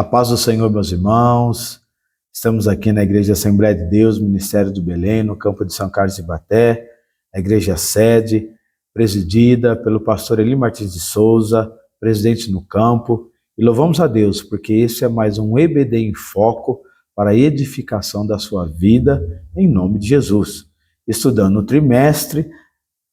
A paz do Senhor, meus irmãos. Estamos aqui na Igreja Assembleia de Deus, Ministério do Belém, no campo de São Carlos de Ibaté, a igreja sede, presidida pelo pastor Eli Martins de Souza, presidente no campo. E louvamos a Deus, porque esse é mais um EBD em Foco para a edificação da sua vida, em nome de Jesus. Estudando o trimestre,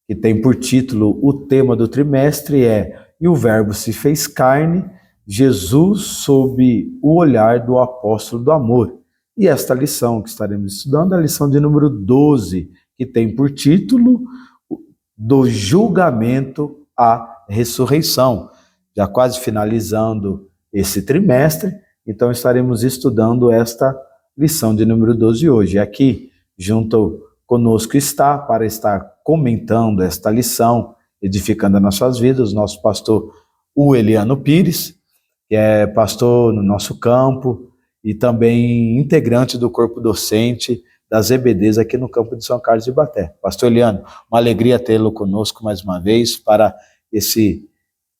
que tem por título, o tema do trimestre é "E o Verbo se fez carne", Jesus sob o olhar do apóstolo do amor. E esta lição que estaremos estudando é a lição de número 12, que tem por título "Do julgamento à ressurreição". Já quase finalizando esse trimestre, então estaremos estudando esta lição de número 12 hoje. Aqui, junto conosco está, para estar comentando esta lição, edificando nas suas vidas, nosso pastor Eliano Pires, que é pastor no nosso campo e também integrante do corpo docente das EBDs aqui no campo de São Carlos de Ibaté. Pastor Eliano, uma alegria tê-lo conosco mais uma vez para esse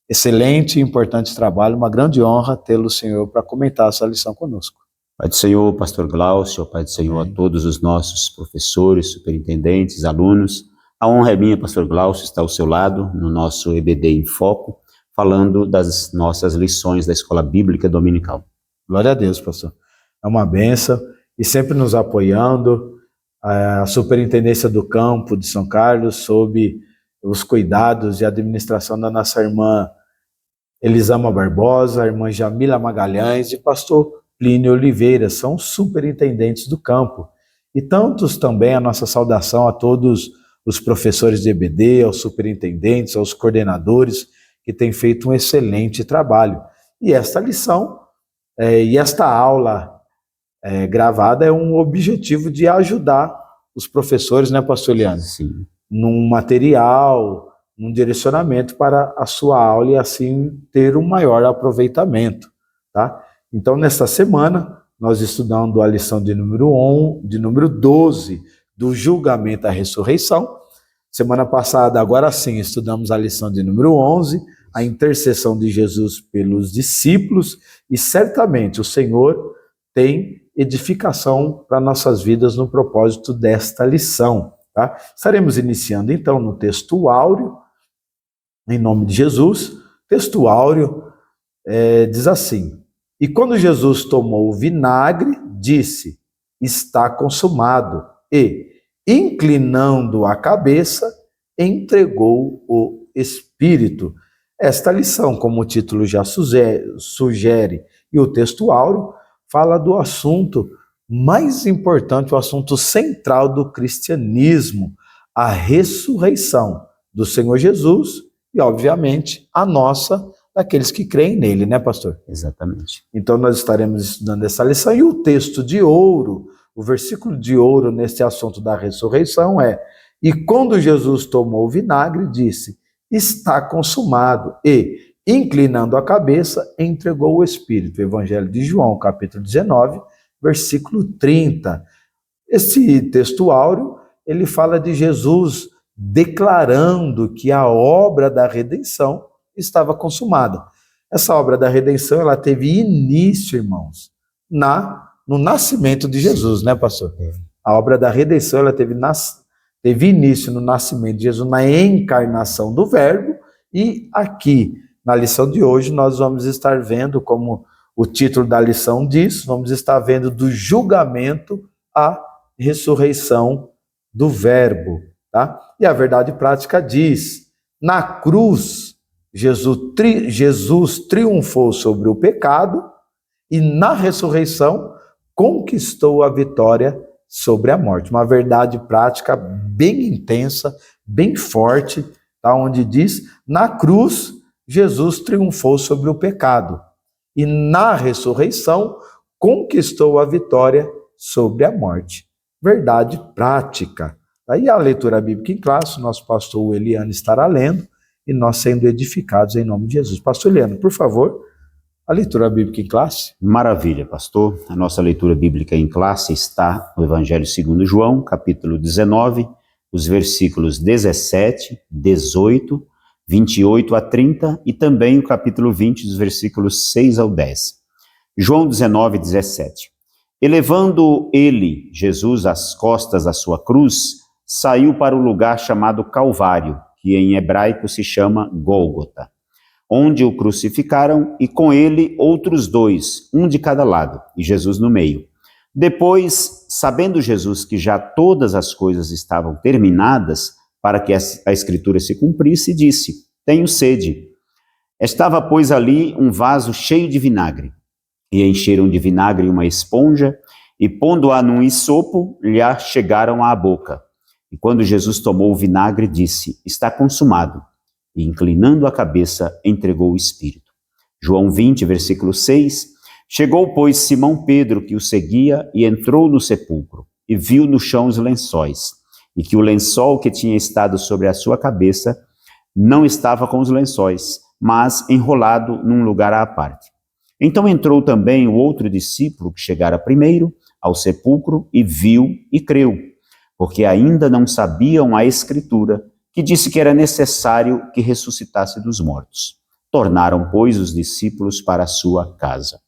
excelente e importante trabalho, uma grande honra tê-lo, Senhor, para comentar essa lição conosco. Pai do Senhor, pastor Glaucio, Pai do Senhor, a todos os nossos professores, superintendentes, alunos. A honra é minha, pastor Glaucio, estar ao seu lado no nosso EBD em Foco, falando das nossas lições da Escola Bíblica Dominical. Glória a Deus, pastor. É uma bênção e sempre nos apoiando. A Superintendência do Campo de São Carlos, sob os cuidados e administração da nossa irmã Elisama Barbosa, a irmã Jamila Magalhães e pastor Plínio Oliveira, são superintendentes do campo. E tantos também a nossa saudação a todos os professores de EBD, aos superintendentes, aos coordenadores, que têm feito um excelente trabalho. E esta lição e esta aula gravada é um objetivo de ajudar os professores, né, pastor Eliano? Sim. Num material, num direcionamento para a sua aula e assim ter um maior aproveitamento, tá? Então, nesta semana, nós estudando a lição de número 12, do julgamento à ressurreição. Semana passada, agora sim, estudamos a lição de número 11, a intercessão de Jesus pelos discípulos, e certamente o Senhor tem edificação para nossas vidas no propósito desta lição, tá? Estaremos iniciando então no texto áureo, em nome de Jesus. Texto áureo diz assim: "E quando Jesus tomou o vinagre, disse: está consumado, e, inclinando a cabeça, entregou o Espírito." Esta lição, como o título já sugere, e o texto áureo, fala do assunto mais importante, o assunto central do cristianismo, a ressurreição do Senhor Jesus e, obviamente, a nossa, daqueles que creem nele, né, pastor? Exatamente. Então nós estaremos estudando essa lição, e o texto de ouro, o versículo de ouro nesse assunto da ressurreição é: "E quando Jesus tomou o vinagre, disse: está consumado, e, inclinando a cabeça, entregou o Espírito." Evangelho de João, capítulo 19, versículo 30. Esse texto áureo, ele fala de Jesus declarando que a obra da redenção estava consumada. Essa obra da redenção, ela teve início, irmãos, no nascimento de Jesus, né, pastor? A obra da redenção, ela teve início no nascimento de Jesus, na encarnação do Verbo, e aqui, na lição de hoje, nós vamos estar vendo, como o título da lição diz, vamos estar vendo do julgamento à ressurreição do Verbo, tá? E a verdade prática diz: na cruz, Jesus triunfou sobre o pecado, e na ressurreição conquistou a vitória sobre a morte. Uma verdade prática bem intensa, bem forte, tá? Onde diz: na cruz, Jesus triunfou sobre o pecado, e na ressurreição conquistou a vitória sobre a morte. Verdade prática. Aí a leitura bíblica em classe, nosso pastor Eliano estará lendo, e nós sendo edificados em nome de Jesus. Pastor Eliano, por favor, a leitura bíblica em classe. Maravilha, pastor. A nossa leitura bíblica em classe está no Evangelho segundo João, capítulo 19, os versículos 17, 18, 28 a 30 e também o capítulo 20, dos versículos 6 ao 10. João 19:17. Elevando ele, Jesus, as costas da sua cruz, saiu para o lugar chamado Calvário, que em hebraico se chama Gólgota, onde o crucificaram, e com ele outros dois, um de cada lado, e Jesus no meio. Depois, sabendo Jesus que já todas as coisas estavam terminadas, para que a Escritura se cumprisse, disse: tenho sede. Estava, pois, ali um vaso cheio de vinagre, e encheram de vinagre uma esponja, e pondo-a num isopo, lhe a chegaram à boca. E quando Jesus tomou o vinagre, disse: está consumado. E inclinando a cabeça, entregou o Espírito. João 20, versículo 6. Chegou, pois, Simão Pedro, que o seguia, e entrou no sepulcro, e viu no chão os lençóis, e que o lençol que tinha estado sobre a sua cabeça não estava com os lençóis, mas enrolado num lugar à parte. Então entrou também o outro discípulo que chegara primeiro ao sepulcro e viu e creu, porque ainda não sabiam a Escritura, que disse que era necessário que ressuscitasse dos mortos. Tornaram, pois, os discípulos para a sua casa.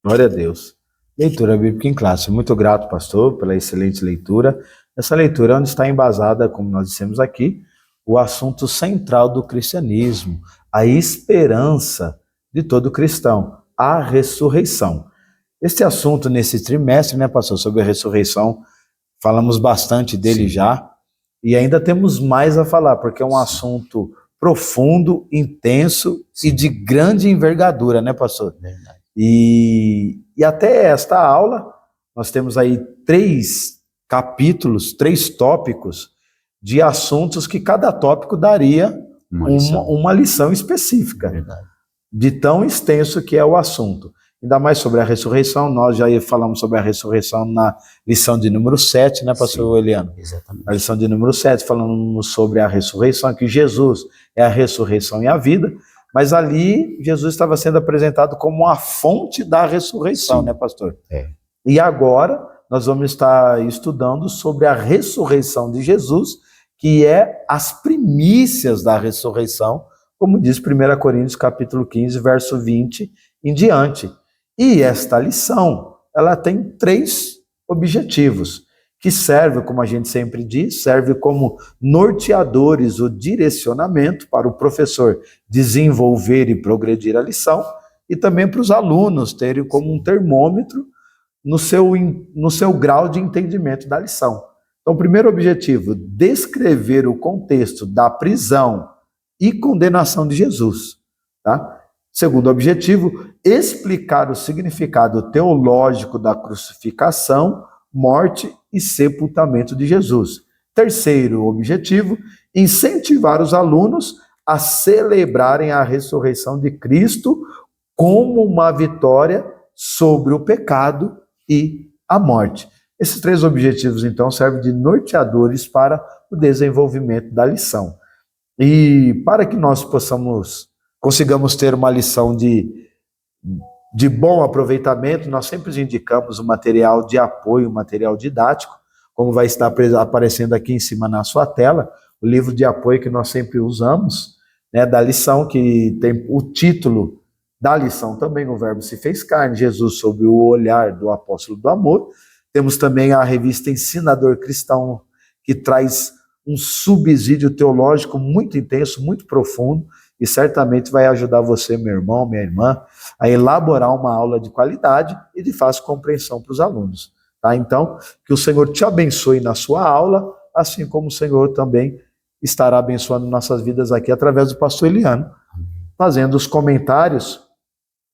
Glória a Deus. Leitura bíblica em classe. Muito grato, pastor, pela excelente leitura. Essa leitura é onde está embasada, como nós dissemos aqui, o assunto central do cristianismo, a esperança de todo cristão, a ressurreição. Este assunto nesse trimestre, né, pastor, sobre a ressurreição, falamos bastante dele já, e ainda temos mais a falar, porque é um assunto profundo, intenso e de grande envergadura, né, pastor? Verdade. E até esta aula, nós temos aí 3 capítulos, 3 tópicos de assuntos que cada tópico daria uma lição específica. Verdade. De tão extenso que é o assunto. Ainda mais sobre a ressurreição, nós já falamos sobre a ressurreição na lição de número 7, né, pastor Eliano? Exatamente. Na lição de número 7, falando sobre a ressurreição, que Jesus é a ressurreição e a vida, mas ali Jesus estava sendo apresentado como a fonte da ressurreição, Sim. né, pastor? É. E agora nós vamos estar estudando sobre a ressurreição de Jesus, que é as primícias da ressurreição, como diz 1 Coríntios capítulo 15, verso 20 em diante. E esta lição, ela tem 3 objetivos, que serve, como a gente sempre diz, serve como norteadores, o direcionamento para o professor desenvolver e progredir a lição, e também para os alunos terem como um termômetro no seu grau de entendimento da lição. Então, o primeiro objetivo, descrever o contexto da prisão e condenação de Jesus, tá? Segundo objetivo, explicar o significado teológico da crucificação, morte e sepultamento de Jesus. Terceiro objetivo, incentivar os alunos a celebrarem a ressurreição de Cristo como uma vitória sobre o pecado e a morte. Esses 3 objetivos, então, servem de norteadores para o desenvolvimento da lição. E para que nós consigamos ter uma lição de bom aproveitamento, nós sempre indicamos o material de apoio, o material didático, como vai estar aparecendo aqui em cima na sua tela, o livro de apoio que nós sempre usamos, né, da lição, que tem o título da lição também, o Verbo se fez carne, Jesus sob o olhar do apóstolo do amor. Temos também a revista Ensinador Cristão, que traz um subsídio teológico muito intenso, muito profundo, e certamente vai ajudar você, meu irmão, minha irmã, a elaborar uma aula de qualidade e de fácil compreensão para os alunos. Tá? Então, que o Senhor te abençoe na sua aula, assim como o Senhor também estará abençoando nossas vidas aqui através do pastor Eliano, fazendo os comentários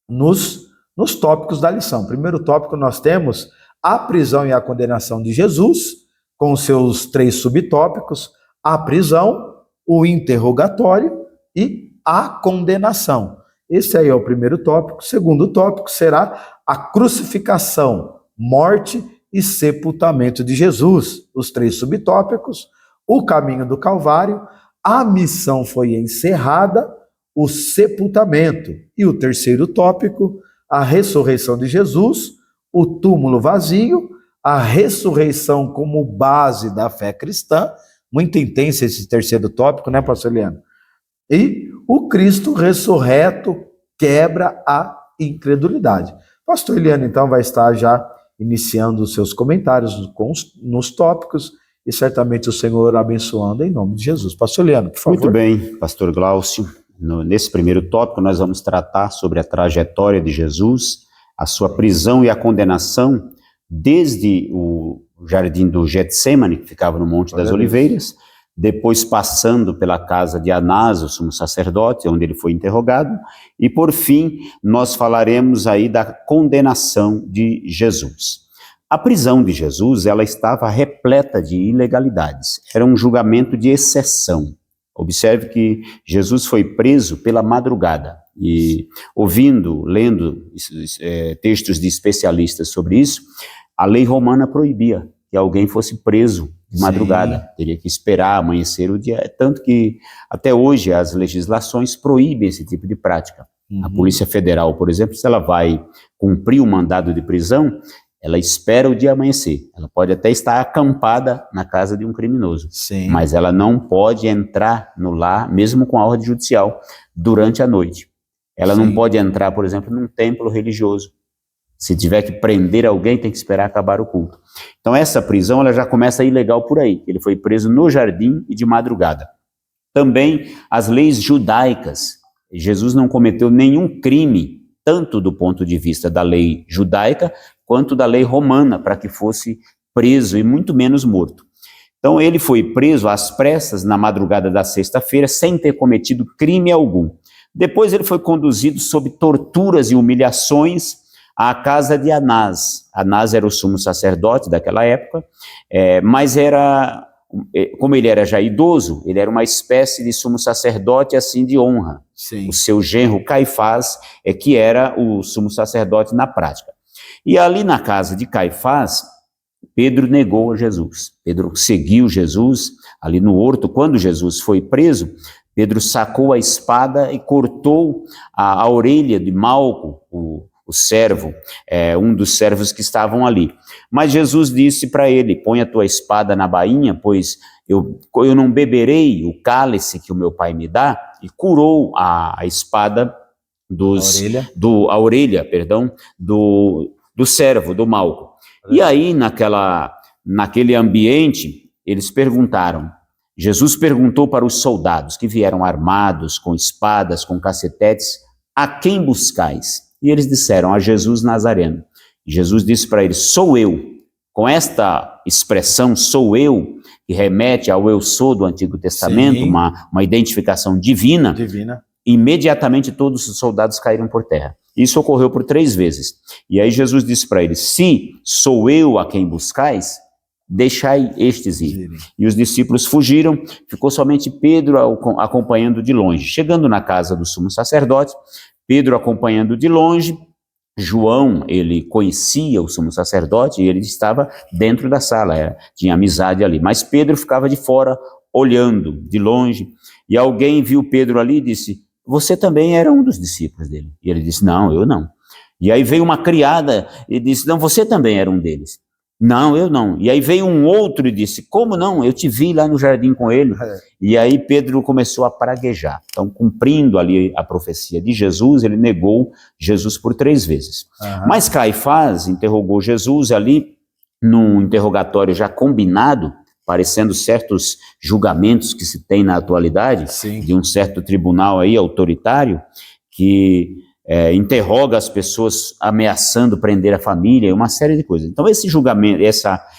nos tópicos da lição. Primeiro tópico nós temos a prisão e a condenação de Jesus, com seus 3 subtópicos: a prisão, o interrogatório e a condenação. Esse aí é o primeiro tópico. O segundo tópico será a crucificação, morte e sepultamento de Jesus. Os 3 subtópicos: o caminho do Calvário, a missão foi encerrada, o sepultamento. E o terceiro tópico, a ressurreição de Jesus, o túmulo vazio, a ressurreição como base da fé cristã. Muito intenso esse terceiro tópico, né, pastor Leandro? E o Cristo ressurreto quebra a incredulidade. Pastor Eliano, então, vai estar já iniciando os seus comentários nos tópicos e certamente o Senhor abençoando em nome de Jesus. Pastor Eliano, por favor. Muito bem, pastor Glaucio. Nesse primeiro tópico, nós vamos tratar sobre a trajetória de Jesus, a sua prisão e a condenação, desde o jardim do Getsemane, que ficava no Monte das Oliveiras, depois passando pela casa de Anás, o sumo sacerdote, onde ele foi interrogado, e por fim, nós falaremos aí da condenação de Jesus. A prisão de Jesus, ela estava repleta de ilegalidades, era um julgamento de exceção. Observe que Jesus foi preso pela madrugada e lendo textos de especialistas sobre isso, a lei romana proibia que alguém fosse preso de madrugada. Sim. Teria que esperar amanhecer o dia, tanto que até hoje as legislações proíbem esse tipo de prática. A Polícia Federal, por exemplo, se ela vai cumprir o mandado de prisão, ela espera o dia amanhecer. Ela pode até estar acampada na casa de um criminoso. Sim. Mas ela não pode entrar no lar, mesmo com a ordem judicial, durante a noite. Ela Sim. não pode entrar, por exemplo, num templo religioso. Se tiver que prender alguém, tem que esperar acabar o culto. Então essa prisão, ela já começa ilegal por aí. Ele foi preso no jardim e de madrugada. Também as leis judaicas. Jesus não cometeu nenhum crime, tanto do ponto de vista da lei judaica, quanto da lei romana, para que fosse preso e muito menos morto. Então ele foi preso às pressas na madrugada da sexta-feira, sem ter cometido crime algum. Depois ele foi conduzido sob torturas e humilhações à casa de Anás. Anás era o sumo sacerdote daquela época, mas como ele era já idoso, ele era uma espécie de sumo sacerdote assim de honra. Sim. O seu genro Caifás que era o sumo sacerdote na prática. E ali na casa de Caifás, Pedro negou a Jesus. Pedro seguiu Jesus ali no horto. Quando Jesus foi preso, Pedro sacou a espada e cortou a orelha de Malco, o servo, um dos servos que estavam ali. Mas Jesus disse para ele: põe a tua espada na bainha, pois eu não beberei o cálice que o meu pai me dá, e curou a espada a orelha do servo, do Malco. E aí, naquele ambiente, eles perguntaram, Jesus perguntou para os soldados que vieram armados, com espadas, com cacetetes: a quem buscais? E eles disseram: a Jesus Nazareno. E Jesus disse para eles: sou eu. Com esta expressão, sou eu, que remete ao eu sou do Antigo Testamento, uma identificação divina, imediatamente todos os soldados caíram por terra. Isso ocorreu por 3 vezes. E aí Jesus disse para eles: se sou eu a quem buscais, deixai estes ir. E os discípulos fugiram, ficou somente Pedro acompanhando de longe. Chegando na casa do sumo sacerdote, Pedro acompanhando de longe, João, ele conhecia o sumo sacerdote e ele estava dentro da sala, tinha amizade ali. Mas Pedro ficava de fora, olhando de longe, e alguém viu Pedro ali e disse: você também era um dos discípulos dele. E ele disse: não, eu não. E aí veio uma criada e disse: não, você também era um deles. Não, eu não. E aí veio um outro e disse: como não? Eu te vi lá no jardim com ele. E aí Pedro começou a praguejar. Então, cumprindo ali a profecia de Jesus, ele negou Jesus por 3 vezes. Mas Caifás interrogou Jesus ali, num interrogatório já combinado, parecendo certos julgamentos que se tem na atualidade, de um certo tribunal aí autoritário, que interroga as pessoas ameaçando prender a família, uma série de coisas. Então esse julgamento,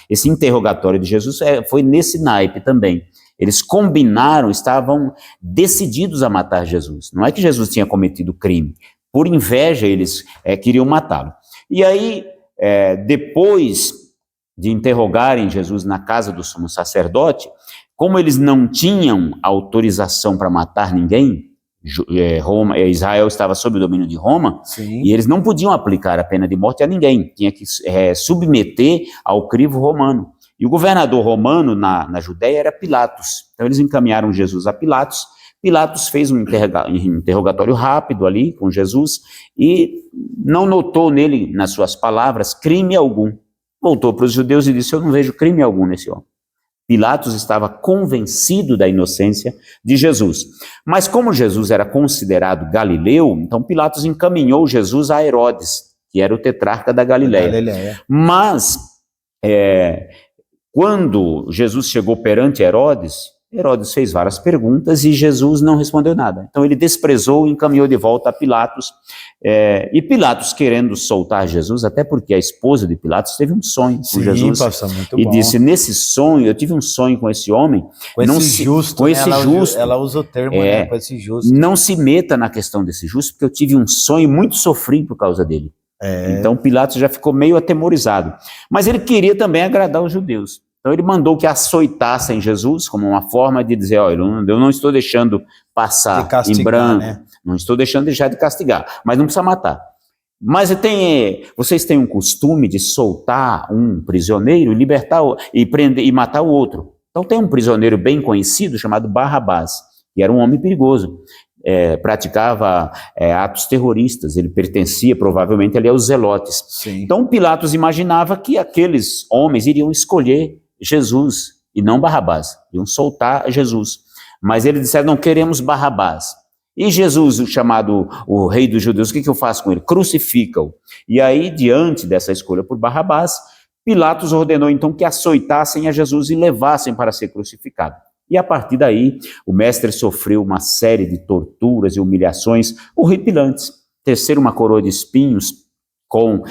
esse interrogatório de Jesus foi nesse naipe também. Eles combinaram, estavam decididos a matar Jesus. Não é que Jesus tinha cometido crime. Por inveja eles queriam matá-lo. E aí, depois de interrogarem Jesus na casa do sumo sacerdote, como eles não tinham autorização para matar ninguém, Israel estava sob o domínio de Roma, e eles não podiam aplicar a pena de morte a ninguém, tinha que submeter ao crivo romano. E o governador romano na Judéia era Pilatos. Então eles encaminharam Jesus a Pilatos. Pilatos fez um interrogatório rápido ali com Jesus e não notou nele, nas suas palavras, crime algum. Voltou para os judeus e disse: eu não vejo crime algum nesse homem. Pilatos estava convencido da inocência de Jesus. Mas como Jesus era considerado galileu, então Pilatos encaminhou Jesus a Herodes. que era o tetrarca da Galileia. Mas, quando Jesus chegou perante Herodes, Herodes fez várias perguntas e Jesus não respondeu nada. Então ele desprezou e encaminhou de volta a Pilatos. E Pilatos, querendo soltar Jesus, até porque a esposa de Pilatos teve um sonho com Jesus. Muito e bom. Disse, nesse sonho, eu tive um sonho com esse homem. Com esse justo, ela usa o termo, com esse justo. Não se meta na questão desse justo, porque eu tive um sonho muito sofrido por causa dele. Então Pilatos já ficou meio atemorizado. Mas ele queria também agradar os judeus. Então ele mandou que açoitassem Jesus como uma forma de dizer, olha, eu não estou deixando passar em branco, não estou deixando deixar de castigar, mas não precisa matar. Mas vocês têm um costume de soltar um prisioneiro e libertar e prender e matar o outro. Então tem um prisioneiro bem conhecido chamado Barrabás, que era um homem perigoso. Praticava atos terroristas, ele pertencia provavelmente ali aos zelotes. Sim. Então Pilatos imaginava que aqueles homens iriam escolher Jesus e não Barrabás, iam soltar Jesus. Mas eles disseram, não queremos Barrabás. E Jesus, o rei dos judeus, o que eu faço com ele? Crucifica-o. E aí, diante dessa escolha por Barrabás, Pilatos ordenou então que açoitassem a Jesus e levassem para ser crucificado. E a partir daí, o mestre sofreu uma série de torturas e humilhações horripilantes. Teceram uma coroa de espinhos com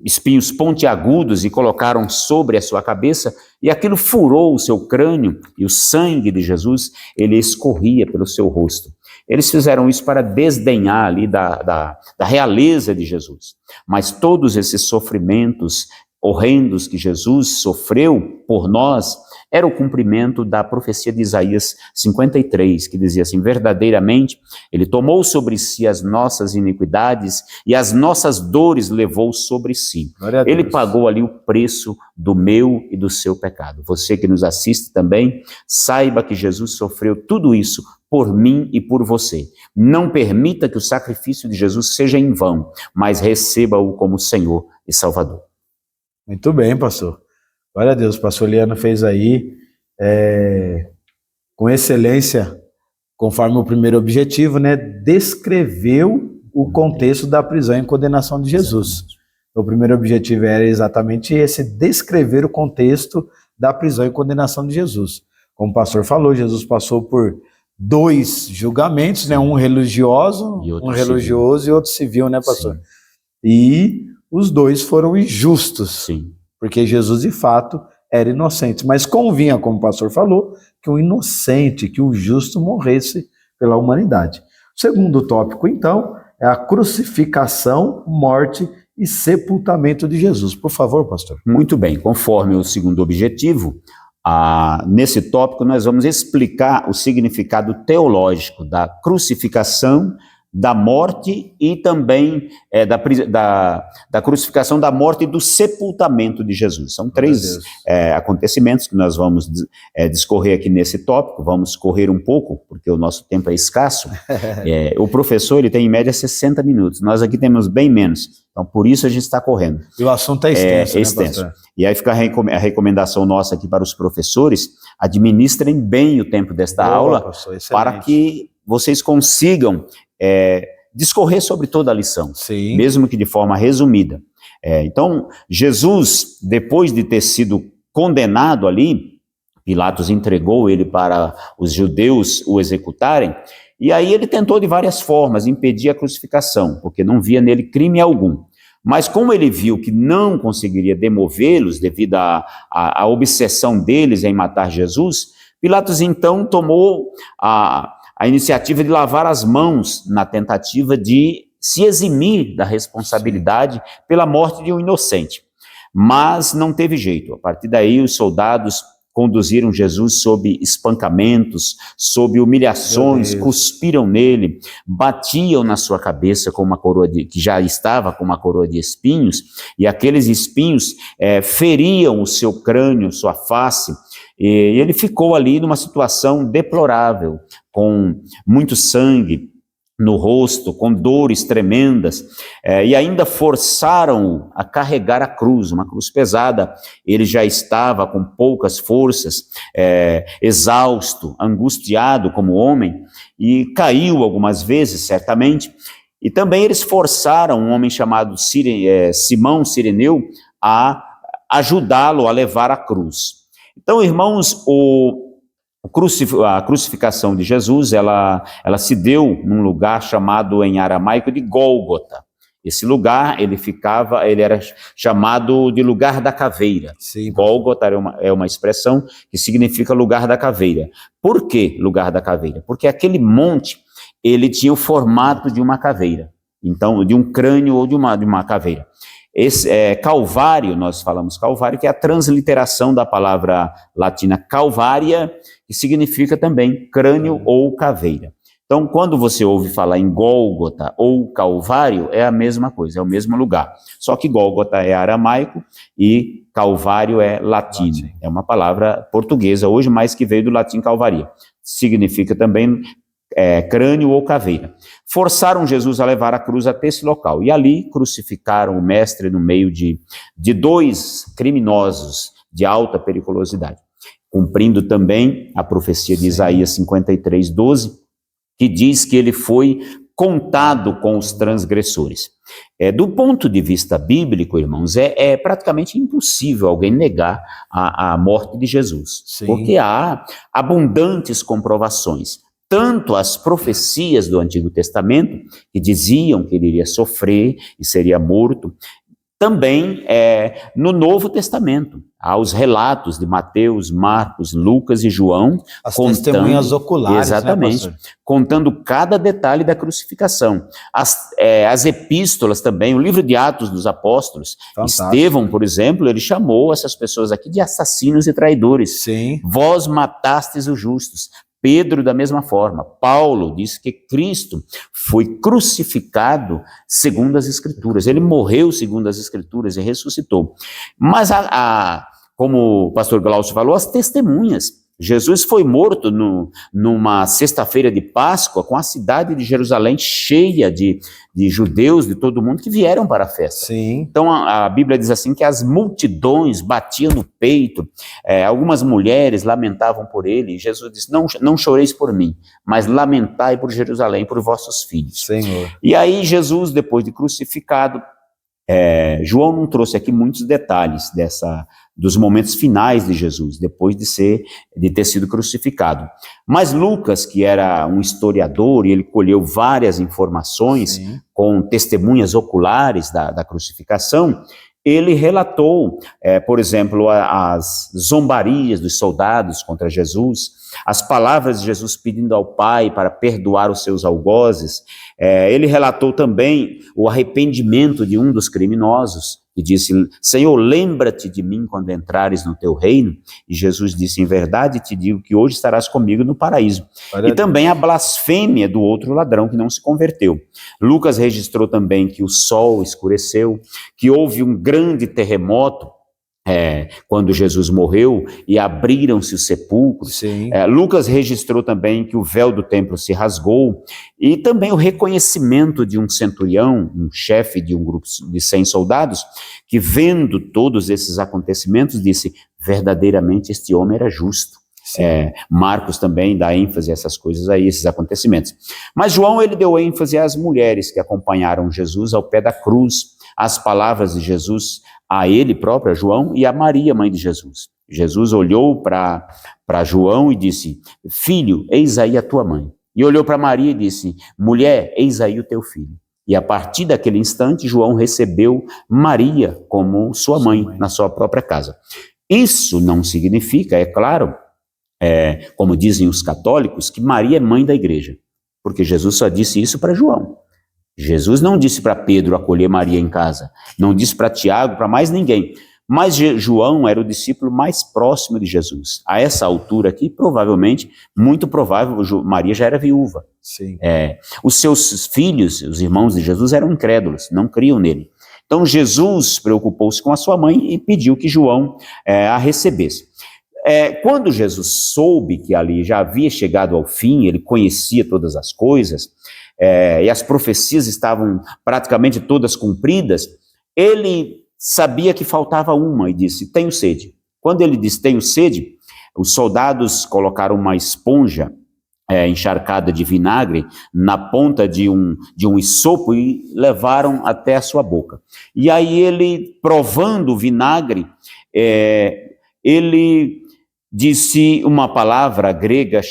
espinhos pontiagudos e colocaram sobre a sua cabeça, e aquilo furou o seu crânio, e o sangue de Jesus, ele escorria pelo seu rosto. Eles fizeram isso para desdenhar ali da realeza de Jesus. Mas todos esses sofrimentos horrendos que Jesus sofreu por nós, era o cumprimento da profecia de Isaías 53, que dizia assim, verdadeiramente, ele tomou sobre si as nossas iniquidades e as nossas dores levou sobre si. Ele pagou ali o preço do meu e do seu pecado. Você que nos assiste também, saiba que Jesus sofreu tudo isso por mim e por você. Não permita que o sacrifício de Jesus seja em vão, mas receba-o como Senhor e Salvador. Muito bem, pastor. Glória a Deus, o pastor Liano fez aí com excelência, conforme o primeiro objetivo, descreveu o contexto da prisão e condenação de Jesus. O primeiro objetivo era exatamente esse, descrever o contexto da prisão e condenação de Jesus. Como o pastor falou, Jesus passou por 2 julgamentos, um religioso e outro civil, pastor? Sim. E os 2 foram injustos. Sim. Porque Jesus, de fato, era inocente. Mas convinha, como o pastor falou, que o inocente, que o justo morresse pela humanidade. O segundo tópico, então, é a crucificação, morte e sepultamento de Jesus. Por favor, pastor. Muito bem. Conforme o segundo objetivo, nesse tópico nós vamos explicar o significado teológico da crucificação, da morte e também da crucificação, da morte e do sepultamento de Jesus. São 3 acontecimentos que nós vamos discorrer aqui nesse tópico. Vamos correr um pouco, porque o nosso tempo é escasso. O professor ele tem em média 60 minutos, nós aqui temos bem menos, então por isso a gente está correndo. E o assunto é extenso, extenso. E aí fica a recomendação nossa aqui para os professores, administrem bem o tempo desta aula, pastor, para que vocês consigam discorrer sobre toda a lição, sim, mesmo que de forma resumida. Então, Jesus, depois de ter sido condenado ali, Pilatos entregou ele para os judeus o executarem, e aí ele tentou de várias formas impedir a crucificação, porque não via nele crime algum. Mas como ele viu que não conseguiria demovê-los devido à obsessão deles em matar Jesus, Pilatos então tomou a iniciativa de lavar as mãos na tentativa de se eximir da responsabilidade pela morte de um inocente. Mas não teve jeito. A partir daí, os soldados conduziram Jesus sob espancamentos, sob humilhações, cuspiram nele, batiam na sua cabeça com uma coroa que já estava com uma coroa de espinhos, e aqueles espinhos feriam o seu crânio, sua face, e ele ficou ali numa situação deplorável, com muito sangue no rosto, com dores tremendas, e ainda forçaram-o a carregar a cruz, uma cruz pesada. Ele já estava com poucas forças, exausto, angustiado como homem, e caiu algumas vezes, certamente, E também eles forçaram um homem chamado Simão Cireneu a ajudá-lo a levar a cruz. Então, irmãos, a crucificação de Jesus, ela se deu num lugar chamado em aramaico de Gólgota. Esse lugar, ele era chamado de lugar da caveira. Sim. Gólgota é uma expressão que significa lugar da caveira. Por que lugar da caveira? Porque aquele monte, ele tinha o formato de uma caveira. Então, de um crânio ou de uma caveira. Calvário, nós falamos Calvário, que é a transliteração da palavra latina Calvária, que significa também crânio ou caveira. Então, quando você ouve falar em Gólgota ou Calvário, é a mesma coisa, é o mesmo lugar. Só que Gólgota é aramaico e Calvário é latino. É uma palavra portuguesa hoje, mas que veio do latim Calvaria. Significa também crânio ou caveira. Forçaram Jesus a levar a cruz até esse local. E ali crucificaram o mestre no meio de dois criminosos de alta periculosidade. Cumprindo também a profecia de Isaías 53:12, que diz que ele foi contado com os transgressores. Do ponto de vista bíblico, irmãos, é praticamente impossível alguém negar a morte de Jesus. Sim. Porque há abundantes comprovações. Tanto as profecias do Antigo Testamento, que diziam que ele iria sofrer e seria morto, também no Novo Testamento. Há os relatos de Mateus, Marcos, Lucas e João. As testemunhas oculares, exatamente, né, contando cada detalhe da crucificação. As epístolas também, o livro de Atos dos Apóstolos. Fantástico. Estevão, por exemplo, ele chamou essas pessoas aqui de assassinos e traidores. Sim. Vós matastes os justos. Pedro, da mesma forma. Paulo disse que Cristo foi crucificado segundo as Escrituras. Ele morreu segundo as Escrituras e ressuscitou. Mas, como o pastor Glaucio falou, as testemunhas. Jesus foi morto numa sexta-feira de Páscoa, com a cidade de Jerusalém cheia de judeus de todo mundo que vieram para a festa. Sim. Então a Bíblia diz assim que as multidões batiam no peito, algumas mulheres lamentavam por ele, e Jesus disse, não choreis por mim, mas lamentai por Jerusalém, por vossos filhos. Senhor. E aí Jesus, depois de crucificado, João não trouxe aqui muitos detalhes dos momentos finais de Jesus, depois de ter sido crucificado. Mas Lucas, que era um historiador, e ele colheu várias informações, sim, com testemunhas oculares da crucificação, ele relatou, por exemplo, as zombarias dos soldados contra Jesus, as palavras de Jesus pedindo ao Pai para perdoar os seus algozes. Ele relatou também o arrependimento de um dos criminosos, que disse, Senhor, lembra-te de mim quando entrares no teu reino. E Jesus disse, em verdade te digo que hoje estarás comigo no paraíso. E também a blasfêmia do outro ladrão que não se converteu. Lucas registrou também que o sol escureceu, que houve um grande terremoto, quando Jesus morreu, e abriram-se os sepulcros. Lucas registrou também que o véu do templo se rasgou, e também o reconhecimento de um centurião, um chefe de um grupo de 100 soldados, que vendo todos esses acontecimentos, disse, verdadeiramente este homem era justo. Marcos também dá ênfase a essas coisas aí, esses acontecimentos. Mas João, ele deu ênfase às mulheres que acompanharam Jesus ao pé da cruz, as palavras de Jesus a ele próprio, a João, e a Maria, mãe de Jesus. Jesus olhou para João e disse, filho, eis aí a tua mãe. E olhou para Maria e disse, mulher, eis aí o teu filho. E a partir daquele instante, João recebeu Maria como sua mãe na sua própria casa. Isso não significa, é claro, como dizem os católicos, que Maria é mãe da igreja, porque Jesus só disse isso para João. Jesus não disse para Pedro acolher Maria em casa, não disse para Tiago, para mais ninguém, mas João era o discípulo mais próximo de Jesus. A essa altura aqui, provavelmente, muito provável, Maria já era viúva. Sim. Os seus filhos, os irmãos de Jesus, eram incrédulos, não criam nele. Então Jesus preocupou-se com a sua mãe e pediu que João a recebesse. Quando Jesus soube que ali já havia chegado ao fim, ele conhecia todas as coisas, e as profecias estavam praticamente todas cumpridas, ele sabia que faltava uma e disse, tenho sede. Quando ele disse, tenho sede, os soldados colocaram uma esponja encharcada de vinagre na ponta de um isopo e levaram até a sua boca. E aí ele, provando o vinagre, ele disse uma palavra grega,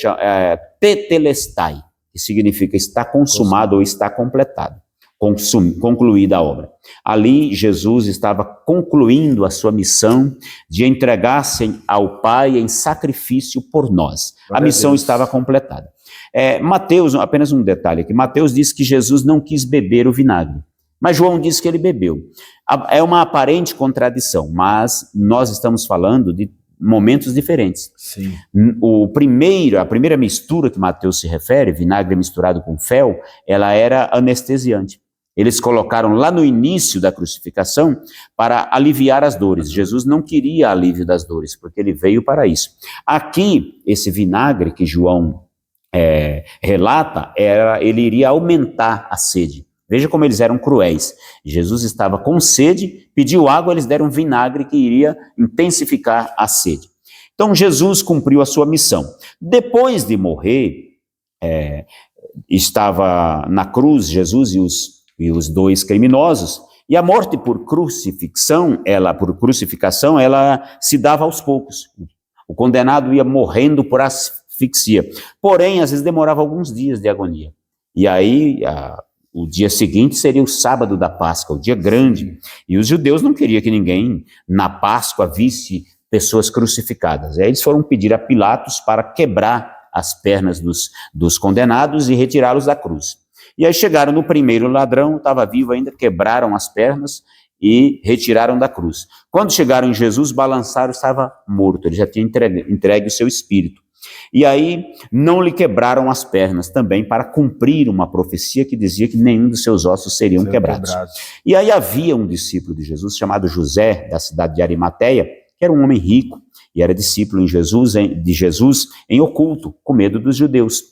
tetelestai, que significa está consumado ou está completado, concluída a obra. Ali Jesus estava concluindo a sua missão de entregar-se ao Pai em sacrifício por nós. A missão estava completada. Mateus, apenas um detalhe aqui, Mateus diz que Jesus não quis beber o vinagre, mas João diz que ele bebeu. É uma aparente contradição, mas nós estamos falando de momentos diferentes. Sim. A primeira mistura que Mateus se refere, vinagre misturado com fel, ela era anestesiante. Eles colocaram lá no início da crucificação para aliviar as dores. Jesus não queria alívio das dores, porque ele veio para isso. Aqui, esse vinagre que João relata, ele iria aumentar a sede. Veja como eles eram cruéis. Jesus estava com sede, pediu água, eles deram vinagre que iria intensificar a sede. Então Jesus cumpriu a sua missão. Depois de morrer, estava na cruz Jesus e os dois criminosos, e a morte por crucificação, ela se dava aos poucos. O condenado ia morrendo por asfixia. Porém, às vezes demorava alguns dias de agonia. E aí, o dia seguinte seria o sábado da Páscoa, o dia grande. E os judeus não queriam que ninguém, na Páscoa, visse pessoas crucificadas. Aí eles foram pedir a Pilatos para quebrar as pernas dos condenados e retirá-los da cruz. E aí chegaram no primeiro ladrão, estava vivo ainda, quebraram as pernas e retiraram da cruz. Quando chegaram em Jesus, balançaram, estava morto, ele já tinha entregue o seu espírito. E aí não lhe quebraram as pernas também para cumprir uma profecia que dizia que nenhum dos seus ossos seriam quebrados. E aí havia um discípulo de Jesus chamado José, da cidade de Arimateia, que era um homem rico e era discípulo de Jesus em oculto, com medo dos judeus.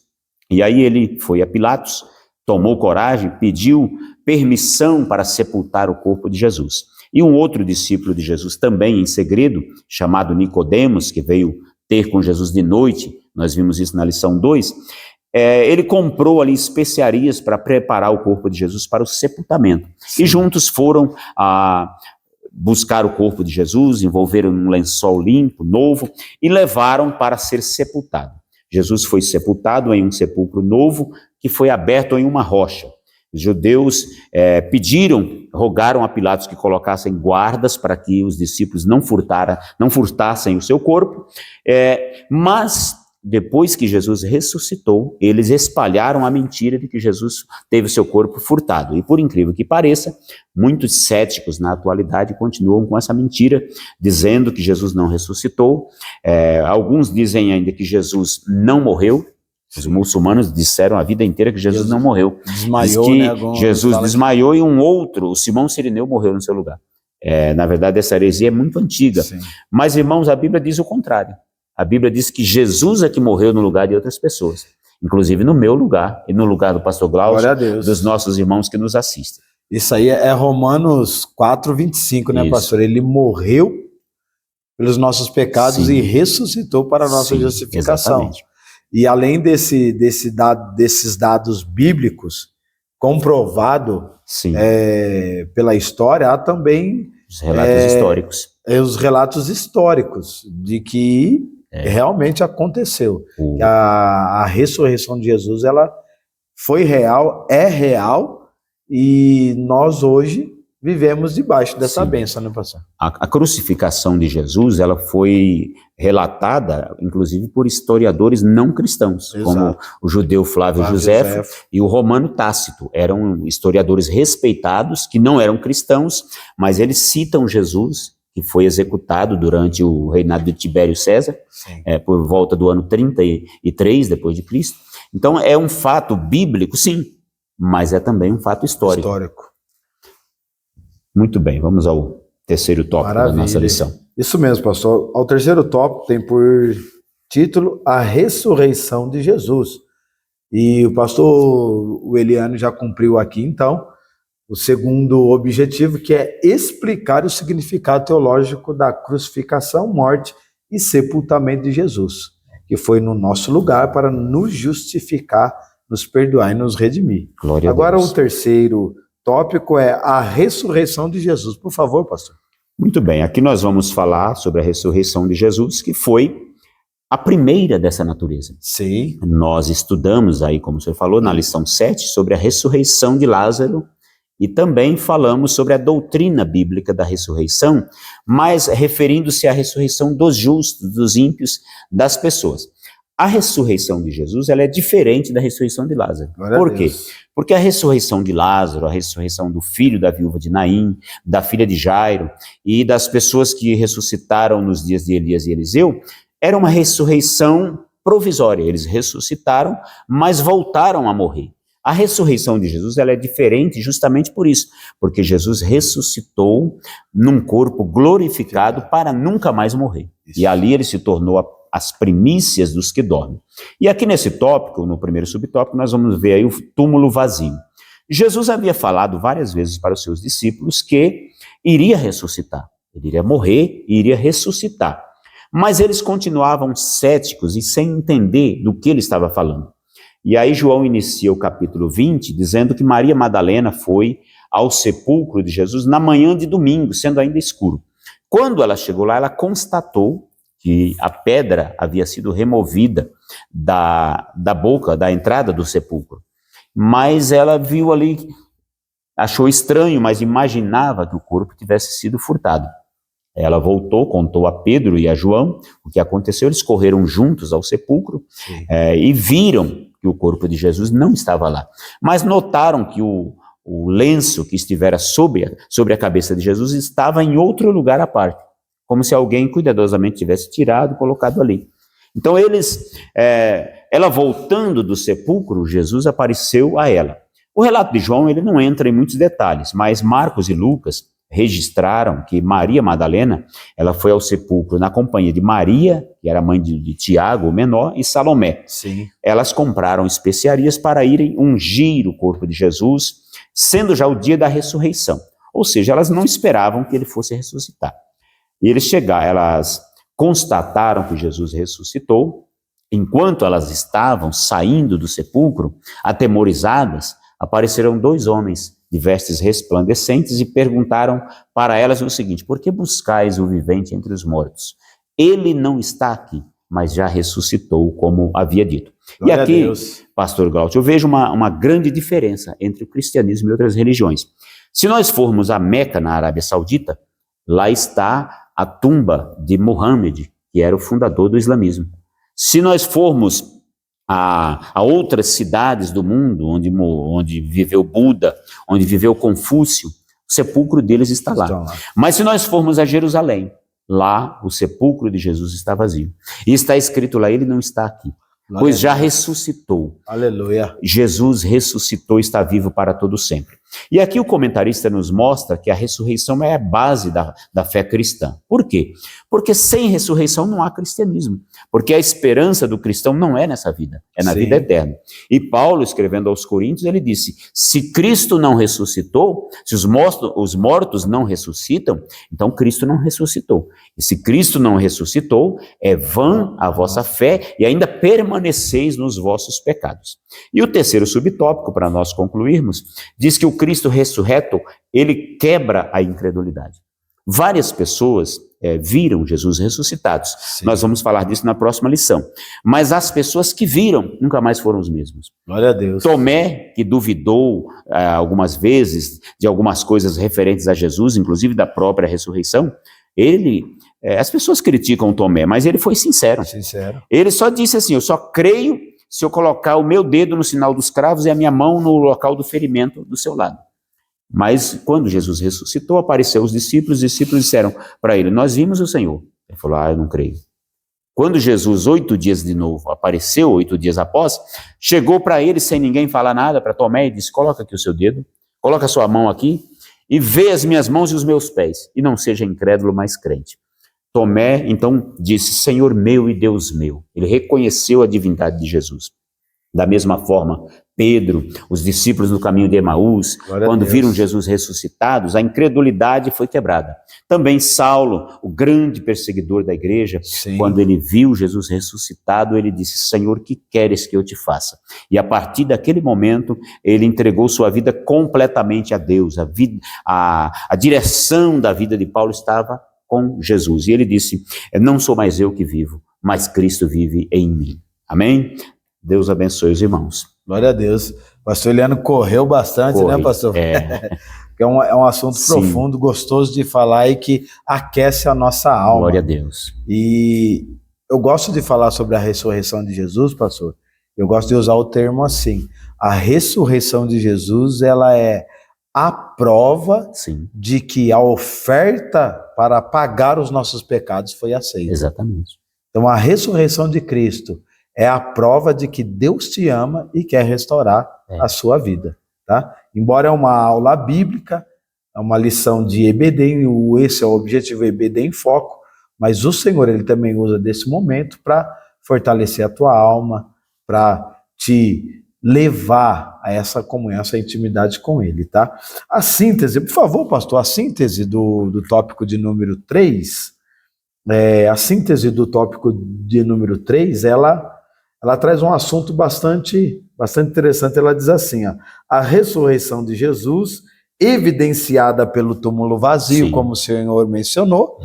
E aí ele foi a Pilatos, tomou coragem, pediu permissão para sepultar o corpo de Jesus. E um outro discípulo de Jesus também em segredo, chamado Nicodemos, que veio ter com Jesus de noite, nós vimos isso na lição 2, ele comprou ali especiarias para preparar o corpo de Jesus para o sepultamento. Sim. E juntos foram buscar o corpo de Jesus, envolveram um lençol limpo, novo, e levaram para ser sepultado. Jesus foi sepultado em um sepulcro novo, que foi aberto em uma rocha. Os judeus rogaram a Pilatos que colocassem guardas para que os discípulos não furtassem o seu corpo, mas depois que Jesus ressuscitou, eles espalharam a mentira de que Jesus teve o seu corpo furtado. E por incrível que pareça, muitos céticos na atualidade continuam com essa mentira, dizendo que Jesus não ressuscitou. Alguns dizem ainda que Jesus não morreu. Os muçulmanos disseram a vida inteira que Jesus não morreu. Desmaiou, Jesus desmaiou e um outro, o Simão Cirineu, morreu no seu lugar. Na verdade, essa heresia é muito antiga. Sim. Mas, irmãos, a Bíblia diz o contrário. A Bíblia diz que Jesus é que morreu no lugar de outras pessoas. Inclusive no meu lugar e no lugar do pastor Glaucio, dos nossos irmãos que nos assistem. Isso aí é Romanos 4:25, né, pastor? Ele morreu pelos nossos pecados. Sim. E ressuscitou para a nossa justificação. Exatamente. E além desses dados bíblicos, comprovado pela história, há também os relatos históricos. Os relatos históricos de que realmente aconteceu. Que a ressurreição de Jesus, ela foi real, é real, e nós hoje vivemos debaixo dessa bênção, né, pastor? A crucificação de Jesus, ela foi relatada, inclusive, por historiadores não cristãos, como o judeu Flávio Josefo e o romano Tácito. Eram historiadores respeitados, que não eram cristãos, mas eles citam Jesus, que foi executado durante o reinado de Tibério César, por volta do ano 33 depois de Cristo. Então, é um fato bíblico, sim, mas é também um fato histórico. Muito bem, vamos ao terceiro tópico da nossa lição. Isso mesmo, pastor. Ao terceiro tópico tem por título a ressurreição de Jesus. E o pastor Eliano já cumpriu aqui, então, o segundo objetivo, que é explicar o significado teológico da crucificação, morte e sepultamento de Jesus. que foi no nosso lugar para nos justificar, nos perdoar e nos redimir. Glória a Agora Deus. o terceiro tópico é a ressurreição de Jesus. Por favor, pastor. Muito bem, aqui nós vamos falar sobre a ressurreição de Jesus, que foi a primeira dessa natureza. Sim. Nós estudamos aí, como o senhor falou, na lição 7, sobre a ressurreição de Lázaro, e também falamos sobre a doutrina bíblica da ressurreição, mas referindo-se à ressurreição dos justos, dos ímpios, das pessoas. A ressurreição de Jesus, ela é diferente da ressurreição de Lázaro. Por quê? Porque a ressurreição de Lázaro, a ressurreição do filho da viúva de Naim, da filha de Jairo e das pessoas que ressuscitaram nos dias de Elias e Eliseu, era uma ressurreição provisória. Eles ressuscitaram, mas voltaram a morrer. A ressurreição de Jesus, ela é diferente justamente por isso, porque Jesus ressuscitou num corpo glorificado para nunca mais morrer. E ali ele se tornou as primícias dos que dormem. E aqui nesse tópico, no primeiro subtópico, nós vamos ver aí o túmulo vazio. Jesus havia falado várias vezes para os seus discípulos que iria ressuscitar. Ele iria morrer e iria ressuscitar. Mas eles continuavam céticos e sem entender do que ele estava falando. E aí João inicia o capítulo 20 dizendo que Maria Madalena foi ao sepulcro de Jesus na manhã de domingo, sendo ainda escuro. Quando ela chegou lá, ela constatou que a pedra havia sido removida da boca, da entrada do sepulcro. Mas ela viu ali, achou estranho, mas imaginava que o corpo tivesse sido furtado. Ela voltou, contou a Pedro e a João o que aconteceu, eles correram juntos ao sepulcro e viram que o corpo de Jesus não estava lá. Mas notaram que o lenço que estivera sobre a cabeça de Jesus estava em outro lugar à parte, como se alguém cuidadosamente tivesse tirado e colocado ali. Então ela voltando do sepulcro, Jesus apareceu a ela. O relato de João, ele não entra em muitos detalhes, mas Marcos e Lucas registraram que Maria Madalena, ela foi ao sepulcro na companhia de Maria, que era mãe de Tiago, o menor, e Salomé. Sim. Elas compraram especiarias para irem ungir o corpo de Jesus, sendo já o dia da ressurreição. Ou seja, elas não esperavam que ele fosse ressuscitar. E elas constataram que Jesus ressuscitou. Enquanto elas estavam saindo do sepulcro, atemorizadas, apareceram 2 homens de vestes resplandecentes e perguntaram para elas o seguinte: por que buscais o vivente entre os mortos? Ele não está aqui, mas já ressuscitou, como havia dito. Glória e aqui, a Deus. pastor Glaucio, eu vejo uma grande diferença entre o cristianismo e outras religiões. Se nós formos a Meca, na Arábia Saudita, lá está a tumba de Muhammad, que era o fundador do islamismo. Se nós formos a outras cidades do mundo, onde viveu Buda, onde viveu Confúcio, o sepulcro deles está lá. Mas se nós formos a Jerusalém, lá o sepulcro de Jesus está vazio. E está escrito lá, ele não está aqui, pois já ressuscitou. Aleluia. Jesus ressuscitou e está vivo para todo sempre. E aqui o comentarista nos mostra que a ressurreição é a base da fé cristã. Por quê? Porque sem ressurreição não há cristianismo. Porque a esperança do cristão não é nessa vida, é na vida eterna. E Paulo, escrevendo aos Coríntios, ele disse: se Cristo não ressuscitou, se os mortos não ressuscitam, então Cristo não ressuscitou. E se Cristo não ressuscitou, é vã a vossa fé e ainda permaneceis nos vossos pecados. E o terceiro subtópico, para nós concluirmos, diz que o Cristo ressurreto, ele quebra a incredulidade. Várias pessoas viram Jesus ressuscitado. Sim. Nós vamos falar disso na próxima lição. Mas as pessoas que viram nunca mais foram os mesmos. Glória a Deus. Tomé, que duvidou algumas vezes de algumas coisas referentes a Jesus, inclusive da própria ressurreição, as pessoas criticam Tomé, mas ele foi sincero. Ele só disse assim: eu só creio se eu colocar o meu dedo no sinal dos cravos e a minha mão no local do ferimento do seu lado. Mas quando Jesus ressuscitou, apareceu os discípulos disseram para ele: nós vimos o Senhor. Ele falou: eu não creio. Quando Jesus, 8 dias de novo, apareceu, 8 dias após, chegou para ele sem ninguém falar nada, para Tomé, e disse: coloca aqui o seu dedo, coloca a sua mão aqui e vê as minhas mãos e os meus pés, e não seja incrédulo, mas crente. Tomé, então, disse: Senhor meu e Deus meu. Ele reconheceu a divindade de Jesus. Da mesma forma, Pedro, os discípulos no caminho de Emaús, quando viram Jesus ressuscitados, a incredulidade foi quebrada. Também Saulo, o grande perseguidor da igreja, quando ele viu Jesus ressuscitado, ele disse: Senhor, que queres que eu te faça? E a partir daquele momento, ele entregou sua vida completamente a Deus. A direção da vida de Paulo estava com Jesus. E ele disse: não sou mais eu que vivo, mas Cristo vive em mim. Amém? Deus abençoe os irmãos. Glória a Deus. Pastor Eliano correu bastante, né, pastor? É um assunto profundo, gostoso de falar e que aquece a nossa alma. Glória a Deus. E eu gosto de falar sobre a ressurreição de Jesus, pastor. Eu gosto de usar o termo assim: a ressurreição de Jesus, ela é a prova de que a oferta para pagar os nossos pecados foi aceita. Exatamente. Então a ressurreição de Cristo é a prova de que Deus te ama e quer restaurar a sua vida, tá? Embora é uma aula bíblica, é uma lição de EBD, esse é o objetivo EBD em Foco, mas o Senhor, ele também usa desse momento para fortalecer a tua alma, para te levar a essa comunhão, essa intimidade com ele, tá? A síntese, por favor, pastor, a síntese do tópico de número 3, a síntese do tópico de número 3, ela traz um assunto bastante interessante. Ela diz assim, ó: a ressurreição de Jesus, evidenciada pelo túmulo vazio, como o senhor mencionou,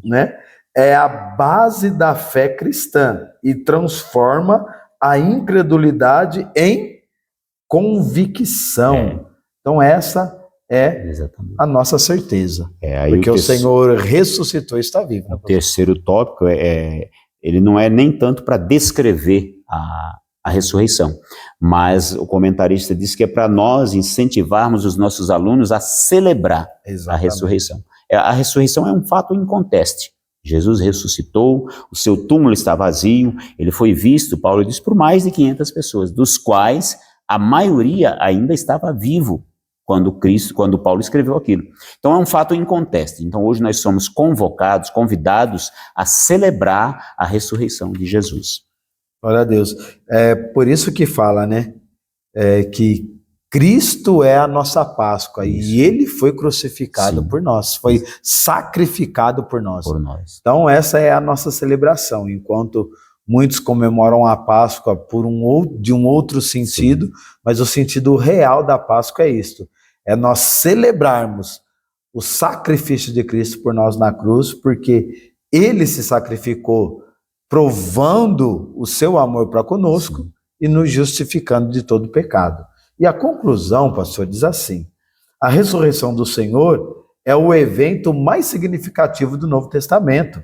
né, é a base da fé cristã e transforma a incredulidade em convicção. Então essa é a nossa certeza, porque o Senhor ressuscitou e está vivo. O terceiro tópico ele não é nem tanto para descrever a ressurreição, mas o comentarista diz que é para nós incentivarmos os nossos alunos a celebrar a ressurreição. A ressurreição é um fato inconteste. Jesus ressuscitou, o seu túmulo está vazio, ele foi visto, Paulo diz, por mais de 500 pessoas, dos quais a maioria ainda estava vivo quando Paulo escreveu aquilo. Então é um fato inconteste. Então hoje nós somos convidados a celebrar a ressurreição de Jesus. Glória a Deus. É por isso que fala, né, que Cristo é a nossa Páscoa e ele foi crucificado por nós, foi sacrificado por nós. Então essa é a nossa celebração, enquanto muitos comemoram a Páscoa de um outro sentido, mas o sentido real da Páscoa é isto: é nós celebrarmos o sacrifício de Cristo por nós na cruz, porque ele se sacrificou provando o seu amor para conosco e nos justificando de todo pecado. E a conclusão, pastor, diz assim: a ressurreição do Senhor é o evento mais significativo do Novo Testamento.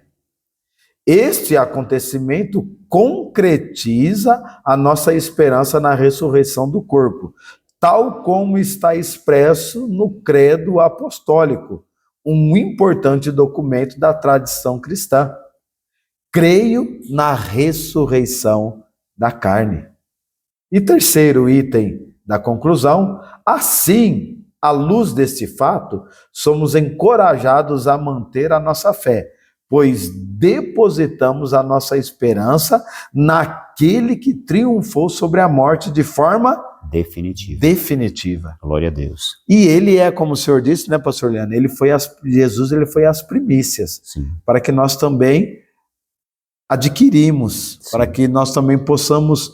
Este acontecimento concretiza a nossa esperança na ressurreição do corpo, tal como está expresso no Credo Apostólico, um importante documento da tradição cristã. Creio na ressurreição da carne. E terceiro item da conclusão: assim, à luz deste fato, somos encorajados a manter a nossa fé, pois depositamos a nossa esperança naquele que triunfou sobre a morte de forma definitiva. Glória a Deus. E ele é, como o senhor disse, né, pastor Leandro, Jesus foi as primícias, para que nós também adquirimos, para que nós também possamos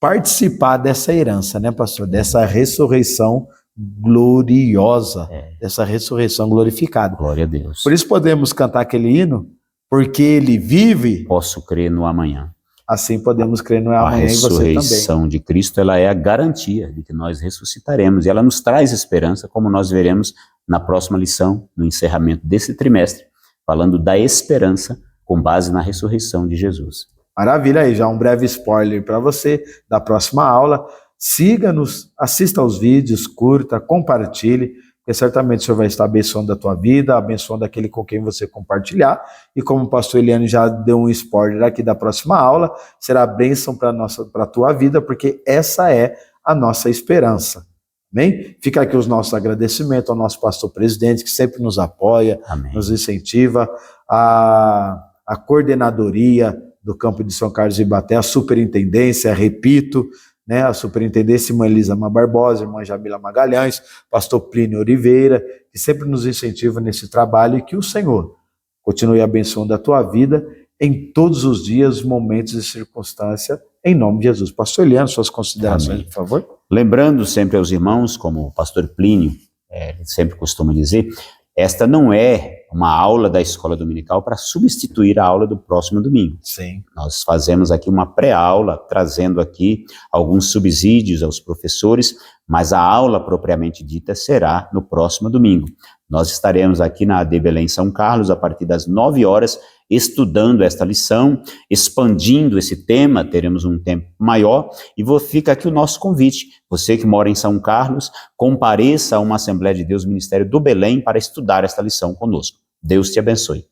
participar dessa herança, né, pastor? Dessa ressurreição gloriosa, dessa ressurreição glorificada. Glória a Deus. Por isso podemos cantar aquele hino: porque ele vive, posso crer no amanhã. Assim podemos crer no amanhã, e você também. A ressurreição de Cristo, ela é a garantia de que nós ressuscitaremos, e ela nos traz esperança, como nós veremos na próxima lição, no encerramento desse trimestre, falando da esperança com base na ressurreição de Jesus. Maravilha, aí já um breve spoiler para você da próxima aula. Siga-nos, assista aos vídeos, curta, compartilhe, porque certamente o Senhor vai estar abençoando a tua vida, abençoando aquele com quem você compartilhar. E como o pastor Eliano já deu um spoiler aqui da próxima aula, será bênção para a tua vida, porque essa é a nossa esperança. Amém? Fica aqui os nossos agradecimentos ao nosso pastor presidente, que sempre nos apoia, nos incentiva, a coordenadoria do campo de São Carlos de Ibaté, a superintendência, repito, né, a superintendência, irmã Elisama Barbosa, irmã Jamila Magalhães, pastor Plínio Oliveira, que sempre nos incentivam nesse trabalho, e que o Senhor continue abençoando a tua vida em todos os dias, momentos e circunstâncias, em nome de Jesus. Pastor Eliano, suas considerações, Amém. por favor. Lembrando sempre aos irmãos, como o pastor Plínio ele sempre costuma dizer, esta não é uma aula da escola dominical para substituir a aula do próximo domingo. Sim. Nós fazemos aqui uma pré-aula, trazendo aqui alguns subsídios aos professores, mas a aula propriamente dita será no próximo domingo. Nós estaremos aqui na AD Belém São Carlos a partir das 9 horas, estudando esta lição, expandindo esse tema, teremos um tempo maior, e fica aqui o nosso convite. Você que mora em São Carlos, compareça a uma Assembleia de Deus Ministério do Belém para estudar esta lição conosco. Deus te abençoe.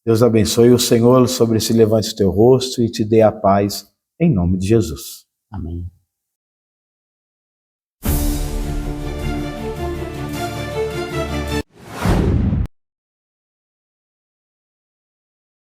Deus abençoe o Senhor sobre esse levante o teu rosto e te dê a paz, em nome de Jesus. Amém.